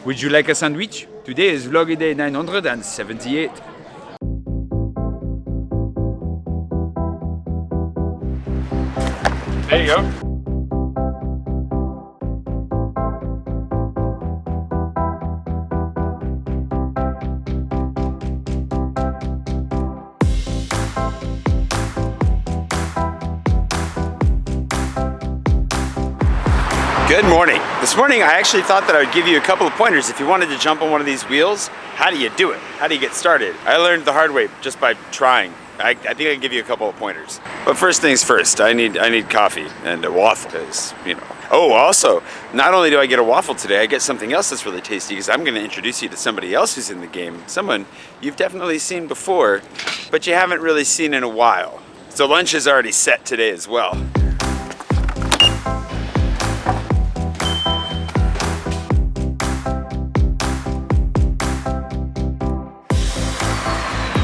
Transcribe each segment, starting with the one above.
Would you like a sandwich? Today is vlog day 978. There you go. Good morning. This morning I actually thought that I would give you a couple of pointers if you wanted to jump on one of these wheels. How do you do it? How do you get started? I learned the hard way just by trying. I think I can give you a couple of pointers. But first things first, I need coffee and a waffle, because, you know. Oh, also, not only do I get a waffle today, I get something else that's really tasty, because I'm going to introduce you to somebody else who's in the game. Someone you've definitely seen before, but you haven't really seen in a while. So lunch is already set today as well.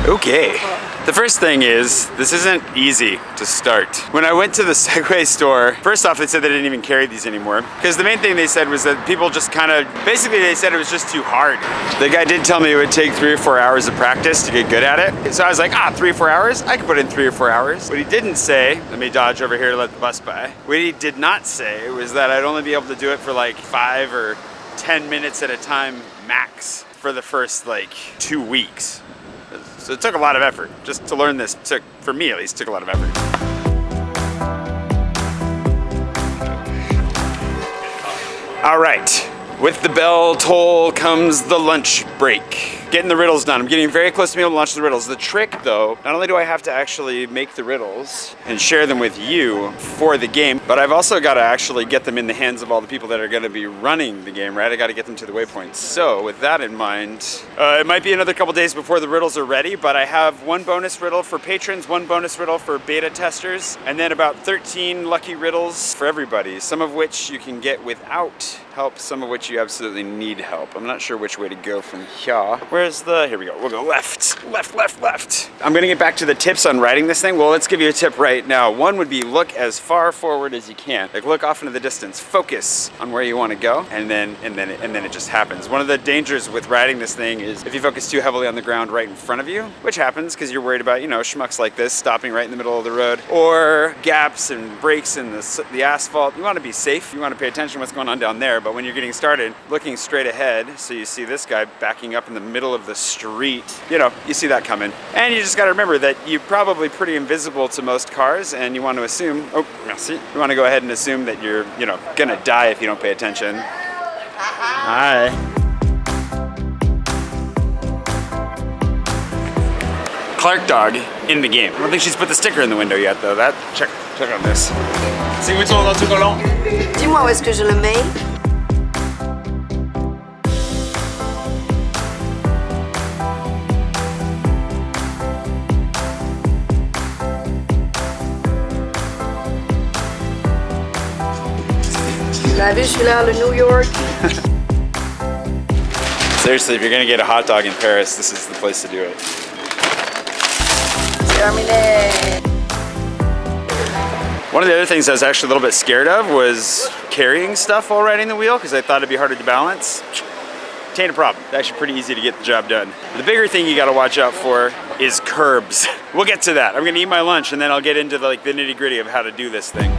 Okay, the first thing is, this isn't easy to start. When I went to the Segway store, first off they said they didn't even carry these anymore, because the main thing they said was that people just kind of, basically they said it was just too hard. The guy did tell me it would take 3 or 4 hours of practice to get good at it. So I was like, 3 or 4 hours? I could put in 3 or 4 hours. What he didn't say, let me dodge over here to let the bus by. What he did not say was that I'd only be able to do it for like 5 or 10 minutes at a time max for the first like 2 weeks. So it took a lot of effort. Just to learn this took, for me at least, took a lot of effort. All right, with the bell toll comes the lunch break. Getting the riddles done. I'm getting very close to being able to launch the riddles. The trick though, not only do I have to actually make the riddles and share them with you for the game, but I've also got to actually get them in the hands of all the people that are going to be running the game, right? I got to get them to the waypoints. So with that in mind, it might be another couple days before the riddles are ready, but I have 1 bonus riddle for patrons, 1 bonus riddle for beta testers, and then about 13 lucky riddles for everybody, some of which you can get without help, some of which you absolutely need help. I'm not sure which way to go from here. Where's the, here we go, we'll go left, left, left, left. I'm gonna get back to the tips on riding this thing. Well, let's give you a tip right now. One would be look as far forward as you can. Like look off into the distance, focus on where you wanna go, and then it just happens. One of the dangers with riding this thing is if you focus too heavily on the ground right in front of you, which happens because you're worried about, you know, schmucks like this stopping right in the middle of the road, or gaps and breaks in the asphalt. You wanna be safe, you wanna pay attention to what's going on down there, but when you're getting started, looking straight ahead, so you see this guy backing up in the middle of the street, you know, you see that coming. And you just gotta remember that you're probably pretty invisible to most cars, and you want to assume, oh, merci. You want to go ahead and assume that you're, you know, gonna die if you don't pay attention. Hi. Clark dog in the game. I don't think she's put the sticker in the window yet though. That, check on this. C'est où ton autocollant? Dis-moi où est-ce que je le mets? Tu l'as vu celui-là, le New York? Seriously, if you're gonna get a hot dog in Paris, this is the place to do it. Terminé. One of the other things I was actually a little bit scared of was carrying stuff while riding the wheel, because I thought it'd be harder to balance. It ain't a problem. It's actually pretty easy to get the job done. The bigger thing you gotta watch out for is curbs. We'll get to that. I'm gonna eat my lunch and then I'll get into the nitty-gritty of how to do this thing.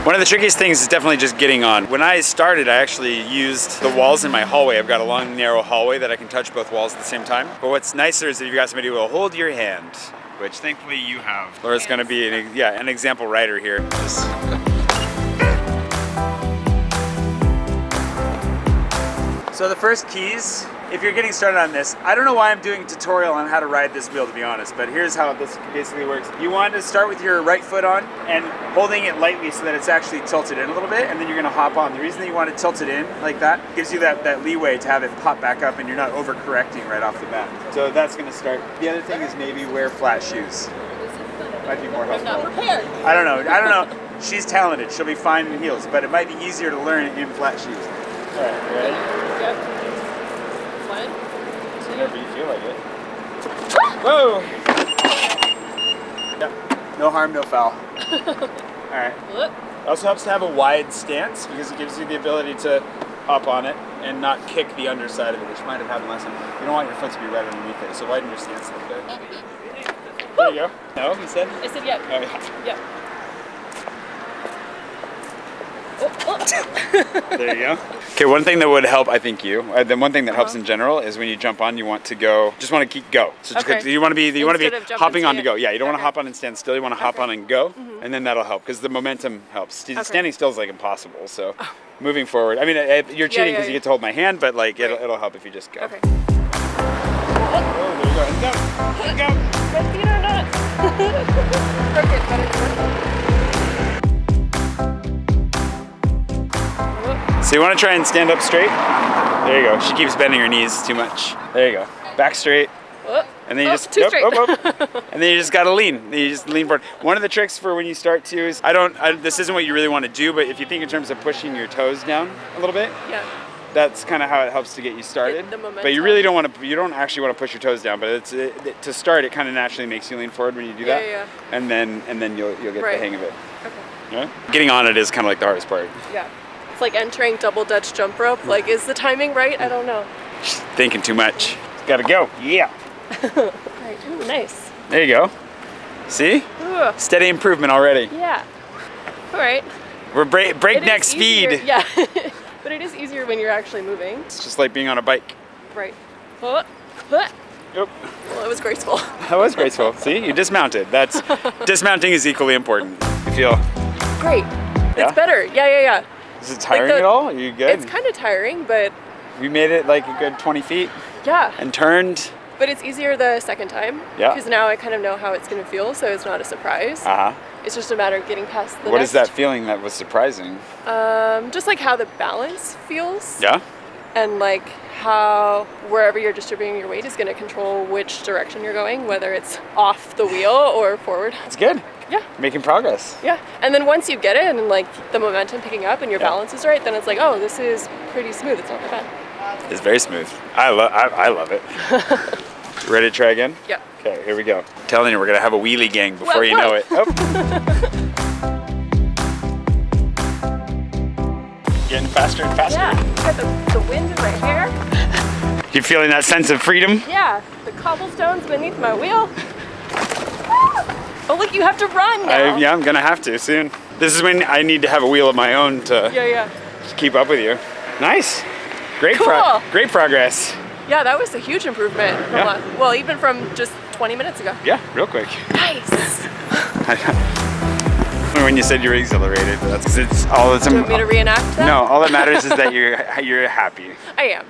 One of the trickiest things is definitely just getting on. When I started, I actually used the walls in my hallway. I've got a long, narrow hallway that I can touch both walls at the same time. But what's nicer is that you've got somebody who will hold your hand, which thankfully you have. Laura's gonna be an example rider here. So the first keys, if you're getting started on this, I don't know why I'm doing a tutorial on how to ride this wheel, to be honest, but here's how this basically works. You want to start with your right foot on and holding it lightly so that it's actually tilted in a little bit, and then you're gonna hop on. The reason that you want to tilt it in like that gives you that leeway to have it pop back up and you're not overcorrecting right off the bat. So that's gonna start. The other thing is maybe wear flat shoes. Might be more helpful. I'm not prepared. I don't know. She's talented, she'll be fine in heels, but it might be easier to learn in flat shoes. All right, you ready? Yep. 1, 2. Whenever you feel like it. Whoa! Yep. No harm, no foul. All right. Look. It also helps to have a wide stance because it gives you the ability to hop on it and not kick the underside of it, which might have happened last time. You don't want your foot to be right underneath it, so widen your stance a little bit. There you go. No, you said? I said yep. Oh, yeah. Yep. Oh. There you go. Okay, one thing that would help, I think the one thing that helps in general is when you jump on, you want to go, just want to keep go. So just, you want to be hopping on to go. Yeah, you don't want to hop on and stand still. You want to hop on and go, and then that'll help because the momentum helps. Standing still is like impossible. So moving forward, I mean, you're cheating because you get to hold my hand, but like it'll help if you just go. Okay. Oh, there you go. And go. And go. Red feet or not? Crooked, but it's working. So you want to try and stand up straight? There you go. She keeps bending her knees too much. There you go. Back straight. And then you just too straight. And then you just gotta lean. You just lean forward. One of the tricks for when you start to is this isn't what you really want to do, but if you think in terms of pushing your toes down a little bit, that's kind of how it helps to get you started. But you really don't want to. You don't actually want to push your toes down. But to start, it kind of naturally makes you lean forward when you do that. Yeah. And then you'll get the hang of it. Okay. Yeah? Getting on it is kind of like the hardest part. Yeah. It's like entering double Dutch jump rope. Like, is the timing right? I don't know. Just thinking too much. Gotta go. Yeah. Right. Ooh, nice. There you go. See? Ooh. Steady improvement already. Yeah. All right. We're breakneck speed. Yeah. But it is easier when you're actually moving. It's just like being on a bike. Right. Yep. Well, it was graceful. That was graceful. See, you dismounted. Dismounting is equally important. You feel great. Yeah? It's better. Yeah. Is it tiring at all? Are you good? It's kind of tiring, but we made it like a good 20 feet. Yeah. And turned. But it's easier the second time. Yeah. Because now I kind of know how it's going to feel, so it's not a surprise. It's just a matter of getting past the What is that feeling that was surprising? Just like how the balance feels. Yeah. And like how wherever you're distributing your weight is going to control which direction you're going, whether it's off the wheel or forward. It's good. Yeah. Making progress. Yeah. And then once you get it and like the momentum picking up and your balance is right, then it's like, oh, this is pretty smooth. It's not that bad. It's very smooth. I love it. Ready to try again? Yeah. Okay, here we go. I'm telling you, we're gonna have a wheelie gang before you know it. Oh. Getting faster and faster. Yeah. Got the wind in my hair. You feeling that sense of freedom? Yeah. The cobblestones beneath my wheel. Oh, look, you have to run now. Yeah, I'm gonna have to soon. This is when I need to have a wheel of my own to keep up with you. Nice. Great, cool. Great progress. Yeah, that was a huge improvement from even from just 20 minutes ago. Yeah, real quick. Nice. When you said you were exhilarated, that's because it's all that's. Do you want me to reenact that? No, all that matters is that you're happy. I am.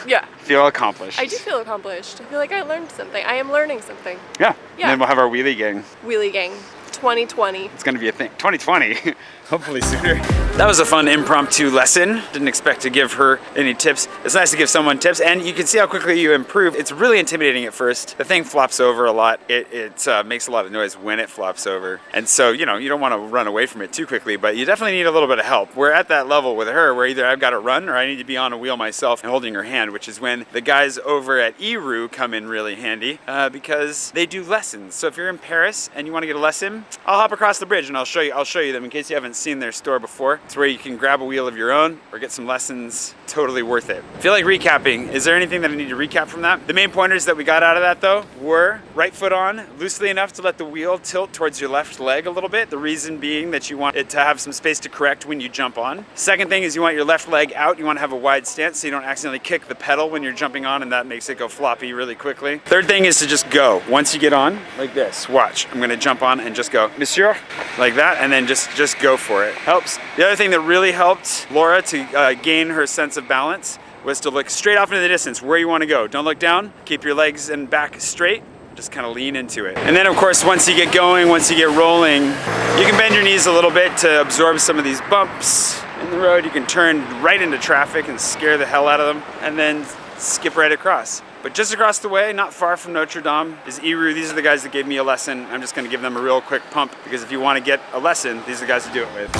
Yeah. Feel accomplished. I do feel accomplished. I feel like I learned something. I am learning something. Yeah. And then we'll have our wheelie gang. Wheelie gang. 2020. It's gonna be a thing. 2020. Hopefully sooner. That was a fun impromptu lesson. Didn't expect to give her any tips. It's nice to give someone tips, and you can see how quickly you improve. It's really intimidating at first. The thing flops over a lot. It makes a lot of noise when it flops over. And so, you don't want to run away from it too quickly, but you definitely need a little bit of help. We're at that level with her where either I've got to run or I need to be on a wheel myself and holding her hand, which is when the guys over at Eru come in really handy because they do lessons. So if you're in Paris and you want to get a lesson, I'll hop across the bridge and I'll show you them in case you haven't seen their store before. It's where you can grab a wheel of your own or get some lessons. Totally worth it. I feel like recapping. Is there anything that I need to recap from that? The main pointers that we got out of that though were right foot on, loosely enough to let the wheel tilt towards your left leg a little bit. The reason being that you want it to have some space to correct when you jump on. Second thing is you want your left leg out. You want to have a wide stance so you don't accidentally kick the pedal when you're jumping on and that makes it go floppy really quickly. Third thing is to just go. Once you get on, like this, watch. I'm gonna jump on and just go, monsieur, like that, and then just go for it. Helps. The other thing that really helped Laura to gain her sense of balance was to look straight off into the distance where you want to go. Don't look down. Keep your legs and back straight. Just kind of lean into it. And then of course, once you get going, once you get rolling, you can bend your knees a little bit to absorb some of these bumps in the road. You can turn right into traffic and scare the hell out of them and then skip right across. But just across the way, not far from Notre Dame, is Eru. These are the guys that gave me a lesson. I'm just gonna give them a real quick pump because if you want to get a lesson, these are the guys to do it with.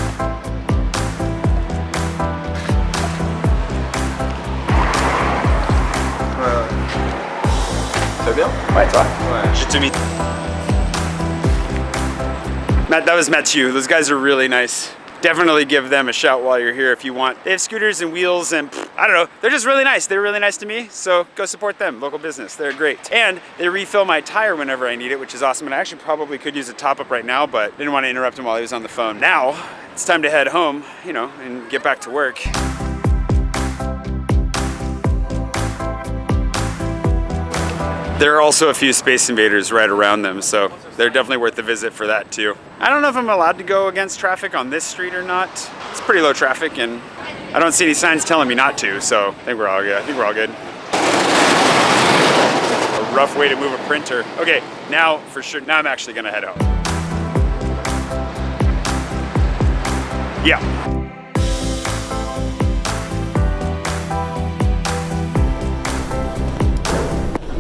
Ça va bien? Ouais, toi? Ouais. Je te Matt, that was Mathieu. Those guys are really nice. definitely give them a shout while you're here if you want. They have scooters and wheels and I don't know, they're just really nice. They're really nice to me, so go support them, local business. They're great. And they refill my tire whenever I need it, which is awesome. And I actually probably could use a top up right now, but didn't want to interrupt him while he was on the phone. Now, it's time to head home, you know, and get back to work. There are also a few Space Invaders right around them, so they're definitely worth the visit for that too. I don't know if I'm allowed to go against traffic on this street or not. It's pretty low traffic and I don't see any signs telling me not to, so I think we're all good. A rough way to move a printer. Okay, now for sure, now I'm actually gonna head home. Yeah.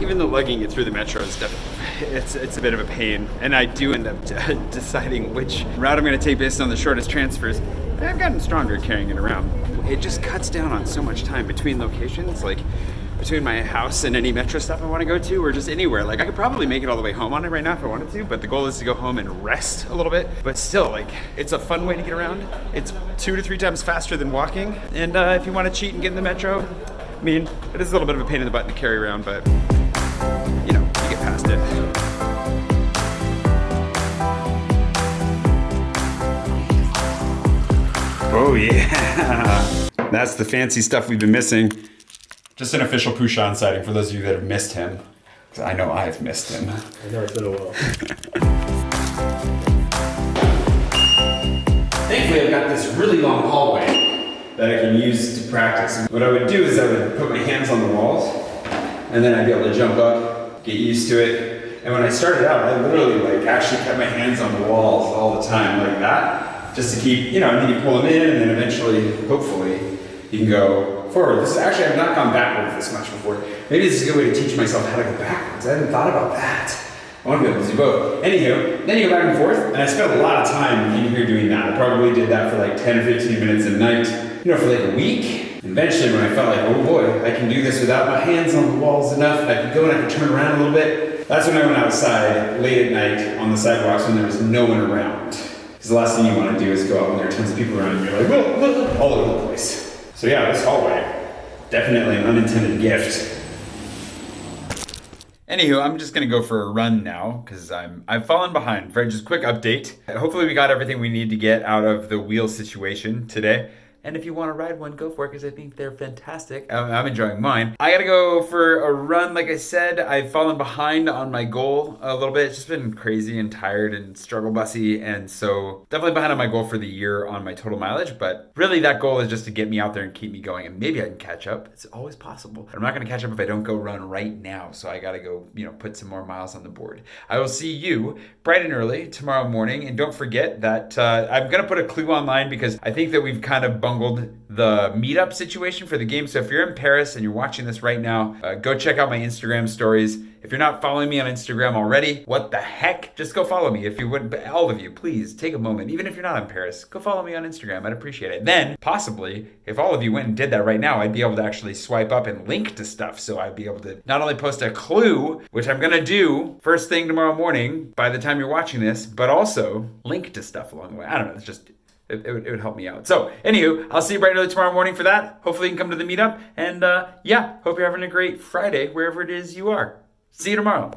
Even though lugging it through the metro is definitely, it's a bit of a pain. And I do end up deciding which route I'm gonna take based on the shortest transfers. And I've gotten stronger at carrying it around. It just cuts down on so much time between locations, like between my house and any metro stop I wanna go to, or just anywhere. Like I could probably make it all the way home on it right now if I wanted to, but the goal is to go home and rest a little bit. But still, like, it's a fun way to get around. It's 2 to 3 times faster than walking. And if you wanna cheat and get in the metro, I mean, it is a little bit of a pain in the butt to carry around, but you know, you get past it. Oh yeah, that's the fancy stuff we've been missing. Just an official Pushan sighting for those of you that have missed him. Because I know I've missed him. I know it's been a while. Thankfully I've got this really long hallway that I can use to practice. What I would do is I would put my hands on the walls and then I'd be able to jump up, get used to it. And when I started out, I literally like actually kept my hands on the walls all the time like that, just to keep, you know, and then you pull them in and then eventually, hopefully, you can go forward. This is actually, I've not gone backwards this much before. Maybe this is a good way to teach myself how to go backwards. I hadn't thought about that. I want to be able to do both. Anywho, then you go back and forth, and I spent a lot of time in here doing that. I probably did that for like 10 or 15 minutes a night, you know, for like a week. Eventually, when I felt like, oh boy, I can do this without my hands on the walls enough, and I could go and I could turn around a little bit. That's when I went outside late at night on the sidewalks when there was no one around. Because the last thing you want to do is go out when there are tons of people around and you're like, whoa, all over the place. So yeah, this hallway, definitely an unintended gift. Anywho, I'm just gonna go for a run now because I've fallen behind. For just a quick update. Hopefully we got everything we need to get out of the wheel situation today. And if you want to ride one, go for it because I think they're fantastic. I'm enjoying mine. I gotta go for a run. Like I said, I've fallen behind on my goal a little bit. It's just been crazy and tired and struggle bussy. And so definitely behind on my goal for the year on my total mileage. But really that goal is just to get me out there and keep me going. And maybe I can catch up. It's always possible. I'm not gonna catch up if I don't go run right now. So I gotta go, you know, put some more miles on the board. I will see you bright and early tomorrow morning. And don't forget that I'm gonna put a clue online because I think that we've kind of bungled the meetup situation for the game. So if you're in Paris and you're watching this right now, go check out my Instagram stories. If you're not following me on Instagram already, what the heck? Just go follow me. If you would, all of you, please take a moment. Even if you're not in Paris, go follow me on Instagram. I'd appreciate it. Then, possibly, if all of you went and did that right now, I'd be able to actually swipe up and link to stuff. So I'd be able to not only post a clue, which I'm gonna do first thing tomorrow morning by the time you're watching this, but also link to stuff along the way. I don't know, it's just, it would help me out. So, anywho, I'll see you bright and early tomorrow morning for that. Hopefully you can come to the meetup. And yeah, hope you're having a great Friday, wherever it is you are. See you tomorrow.